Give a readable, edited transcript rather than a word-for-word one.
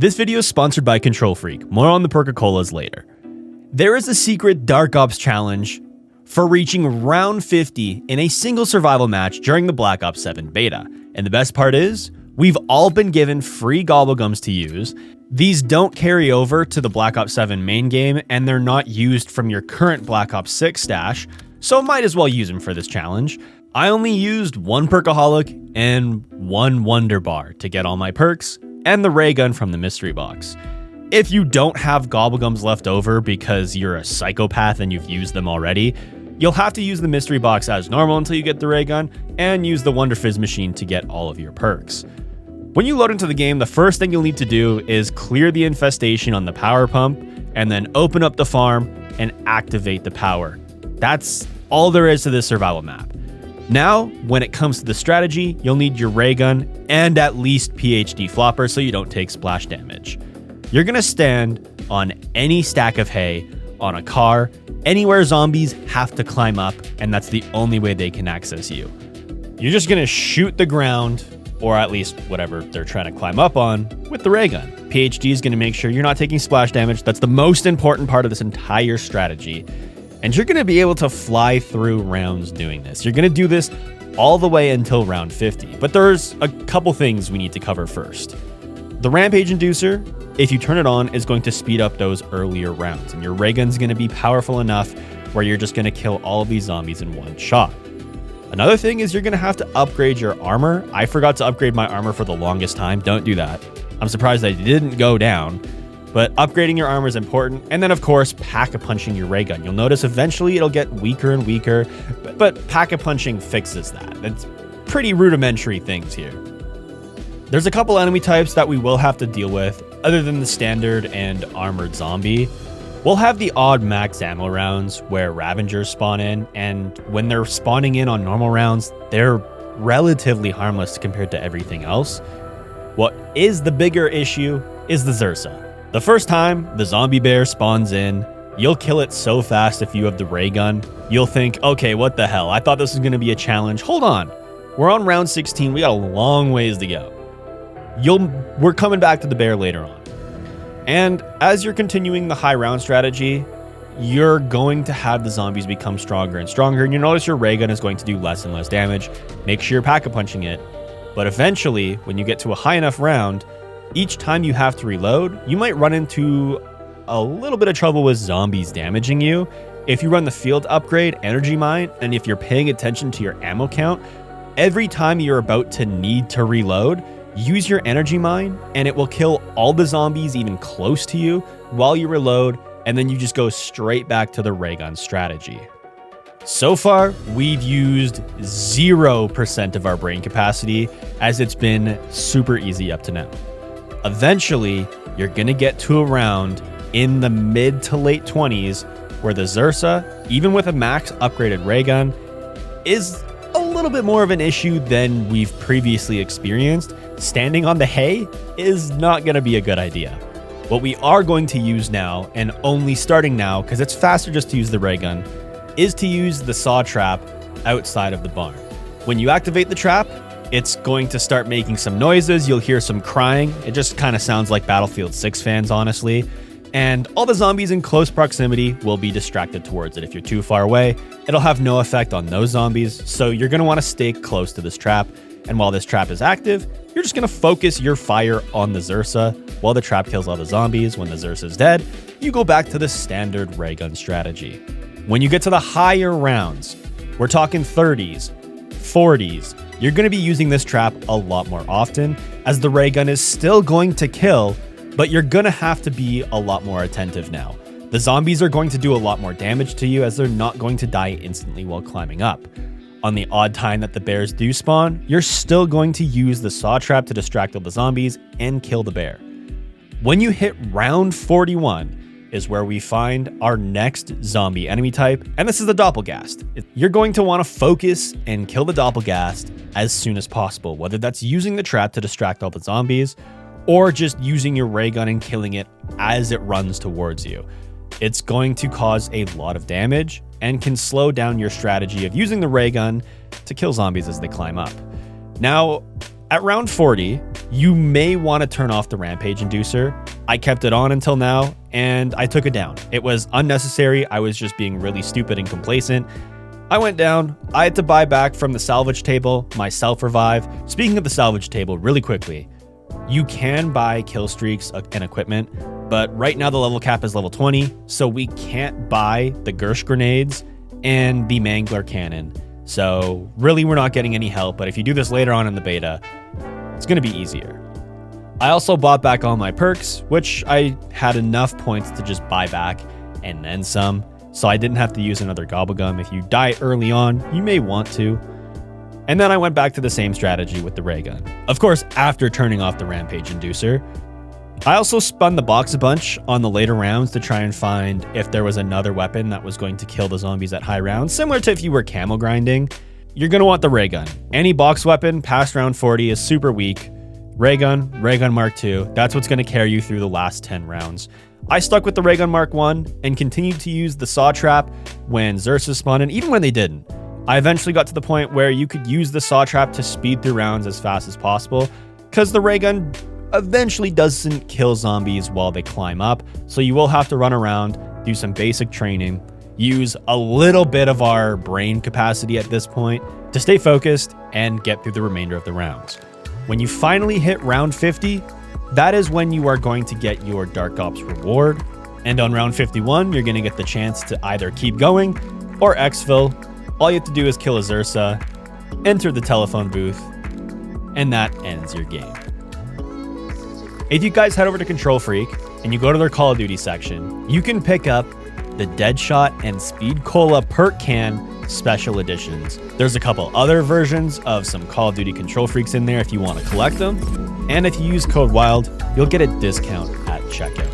This video is sponsored by KontrolFreek. More on the Perca-Colas later. There is a secret Dark Ops challenge for reaching round 50 in a single survival match during the Black Ops 7 beta. And the best part is, we've all been given free gobblegums to use. These don't carry over to the Black Ops 7 main game, and they're not used from your current Black Ops 6 stash, so might as well use them for this challenge. I only used one Perkaholic and one Wonder Bar to get all my perks, and the ray gun from the mystery box. If you don't have gobblegums left over because you're a psychopath and you've used them already, you'll have to use the mystery box as normal until you get the ray gun, and use the Wonder Fizz machine to get all of your perks. When you load into the game, the first thing you'll need to do is clear the infestation on the power pump, and then open up the farm and activate the power. That's all there is to this survival map. Now, when it comes to the strategy, you'll need your ray gun and at least PhD flopper so you don't take splash damage. You're gonna stand on any stack of hay, on a car, anywhere zombies have to climb up, and that's the only way they can access you. You're just gonna shoot the ground, or at least whatever they're trying to climb up on, with the ray gun. PhD is gonna make sure you're not taking splash damage. That's the most important part of this entire strategy. And you're gonna be able to fly through rounds doing this. You're gonna do this all the way until round 50, but there's a couple things we need to cover first. The Rampage Inducer, if you turn it on, is going to speed up those earlier rounds, and your ray gun's gonna be powerful enough where you're just gonna kill all of these zombies in one shot. Another thing is you're gonna have to upgrade your armor. I forgot to upgrade my armor for the longest time. Don't do that. I'm surprised I didn't go down. But upgrading your armor is important. And then, of course, pack-a-punching your ray gun. You'll notice eventually it'll get weaker and weaker, but pack-a-punching fixes that. It's pretty rudimentary things here. There's a couple enemy types that we will have to deal with, other than the standard and armored zombie. We'll have the odd max ammo rounds where Ravengers spawn in, and when they're spawning in on normal rounds, they're relatively harmless compared to everything else. What is the bigger issue is the Zersa. The first time the zombie bear spawns in, you'll kill it so fast if you have the ray gun. You'll think, okay, what the hell? I thought this was going to be a challenge. Hold on. We're on round 16. We got a long ways to go. We're coming back to the bear later on. And as you're continuing the high round strategy, you're going to have the zombies become stronger and stronger, and you notice your ray gun is going to do less and less damage. Make sure you're pack-a-punching it. But eventually, when you get to a high enough round, each time you have to reload, you might run into a little bit of trouble with zombies damaging you. If you run the field upgrade, Energy Mine, and if you're paying attention to your ammo count, every time you're about to need to reload, use your Energy Mine, and it will kill all the zombies even close to you while you reload, and then you just go straight back to the ray gun strategy. So far, we've used 0% of our brain capacity, as it's been super easy up to now. Eventually, you're gonna get to a round in the mid to late 20s where the Zersa, even with a max upgraded ray gun, is a little bit more of an issue than we've previously experienced. Standing on the hay is not gonna be a good idea. What we are going to use now, and only starting now, because it's faster just to use the ray gun, is to use the saw trap outside of the barn. When you activate the trap, it's going to start making some noises. You'll hear some crying. It just kind of sounds like Battlefield 6 fans, honestly. And all the zombies in close proximity will be distracted towards it. If you're too far away, it'll have no effect on those zombies. So you're going to want to stay close to this trap. And while this trap is active, you're just going to focus your fire on the Zersa while the trap kills all the zombies. When the Zersa is dead, you go back to the standard ray gun strategy. When you get to the higher rounds, we're talking 30s, 40s, you're going to be using this trap a lot more often, as the ray gun is still going to kill, but you're going to have to be a lot more attentive now. The zombies are going to do a lot more damage to you, as they're not going to die instantly while climbing up. On the odd time that the bears do spawn, you're still going to use the saw trap to distract all the zombies and kill the bear. When you hit round 41 is where we find our next zombie enemy type, and this is the Doppelgast. You're going to want to focus and kill the Doppelgast as soon as possible, whether that's using the trap to distract all the zombies, or just using your ray gun and killing it as it runs towards you. It's going to cause a lot of damage and can slow down your strategy of using the ray gun to kill zombies as they climb up. Now, At round 40, you may want to turn off the Rampage Inducer. I kept it on until now, and I took it down. It was unnecessary. I was just being really stupid and complacent. I went down. I had to buy back from the salvage table my self-revive. Speaking of the salvage table, really quickly, you can buy kill streaks and equipment, but right now the level cap is level 20, so we can't buy the Gersh grenades and the Mangler cannon. So really, we're not getting any help, but if you do this later on in the beta, it's going to be easier. I also bought back all my perks, which I had enough points to just buy back and then some, so I didn't have to use another Gobblegum. If you die early on, you may want to. And then I went back to the same strategy with the ray gun. Of course, after turning off the Rampage Inducer. I also spun the box a bunch on the later rounds to try and find if there was another weapon that was going to kill the zombies at high rounds. Similar to if you were camo grinding, you're going to want the ray gun. Any box weapon past round 40 is super weak. Ray gun Mark II, that's what's going to carry you through the last 10 rounds. I stuck with the ray gun Mark I and continued to use the saw trap when Xerxes spawned, and even when they didn't. I eventually got to the point where you could use the saw trap to speed through rounds as fast as possible, because the ray gun eventually doesn't kill zombies while they climb up, so you will have to run around, do some basic training, use a little bit of our brain capacity at this point to stay focused and get through the remainder of the rounds. When you finally hit round 50, that is when you are going to get your Dark Ops reward, and on round 51, you're going to get the chance to either keep going or exfil. All you have to do is kill a Xerxa, enter the telephone booth, and that ends your game. If you guys head over to KontrolFreek and you go to their Call of Duty section, you can pick up the Deadshot and Speed Cola Perk Can Special Editions. There's a couple other versions of some Call of Duty KontrolFreeks in there if you want to collect them. And if you use code WILD, you'll get a discount at checkout.